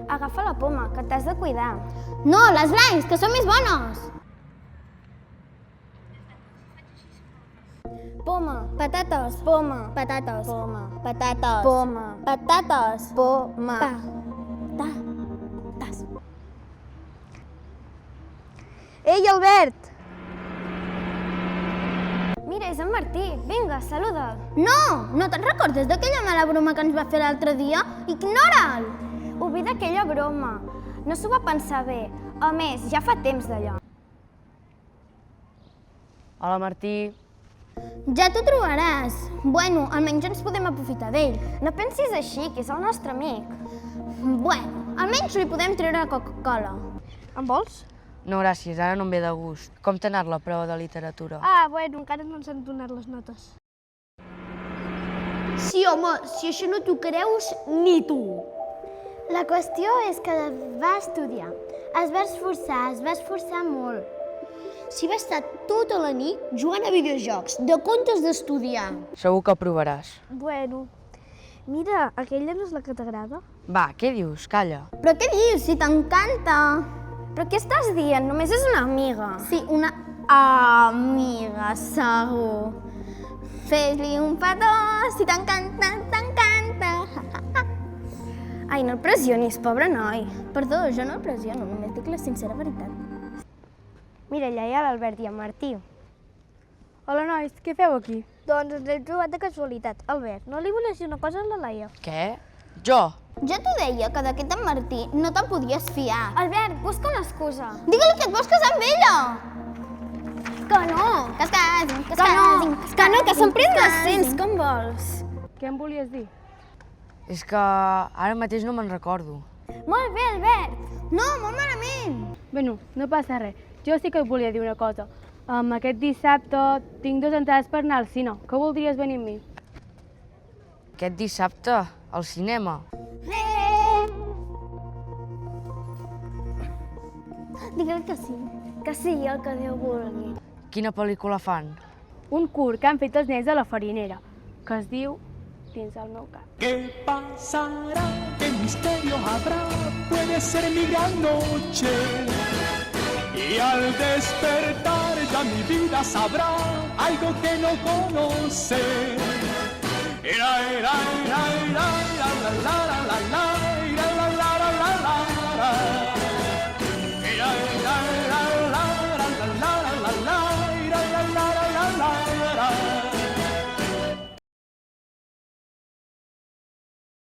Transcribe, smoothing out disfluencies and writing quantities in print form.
Agafa la poma, que t'has de cuidar. No, les blancs, que són més bones! Poma, Patates. poma, Patates. poma, Patates. poma, Patates. poma. Patates. Ei, Albert! Mira, és en Martí. Vinga, saluda'l. No! No te'n recordes d'aquella mala broma que ens va fer l'altre dia? Ignora'l! Oblida aquella broma. No s'ho va pensar bé. A més, ja fa temps d'allò. Hola, Martí. Ja t'ho trobaràs. Bueno, almenys ens podem aprofitar d'ell. No pensis així, que és el nostre amic. Bueno, almenys li podem treure Coca-Cola. En vols? No, gràcies, ara no em ve de gust. Com t'ha anat la prova de literatura? Bueno, encara no ens han donat les notes. Sí, home, si això no t'ho creus ni tu. La qüestió és que va estudiar. Es va esforçar molt. S'hi va estar tota la nit jugant a videojocs, de comptes d'estudiar. Segur que provaràs. Bueno, mira, aquella no és la que t'agrada? Va, què dius? Calla. Però què dius, si t'encanta? Però què estàs dient? Només és una amiga. Sí, una amiga, segur. Fes-li un petó, si t'encanta, t'encanta. Ai, no el pressionis, pobre noi. Perdó, jo no el pressiono, només dic la sincera veritat. Mira, allà hi ha l'Albert i en Martí. Hola, nois, què feu aquí? Doncs ens hem trobat de casualitat. Albert, no li volies dir una cosa a la Laia? Què? Jo? Ja t'ho deia, que d'aquest en Martí no te'n podies fiar. Albert, busca una excusa. Digue-li que et vols casar amb ella! Que no! Que es casin, que es casin, Que sempre que es ens casin. sents, com vols? Què em volies dir? És que ara mateix no me'n recordo. Molt bé, Albert. No, molt malament! Bueno, no passa res. Jo sí que et volia dir una cosa. Aquest dissabte tinc 2 entrades per anar al cine. Que voldries venir amb mi? Aquest dissabte, al cinema. Digue-li que sí. Que sigui el que Déu vulgui. Quina pel·lícula fan? Un curt que han fet els nens de la farinera, que es diu Dins el meu cap. ¿Qué pasará? ¿Qué misterio habrá? Puede ser mi gran noche. Y al despertar ya mi vida sabrá algo que no conoce. La, la, la, la, la, la, la, la.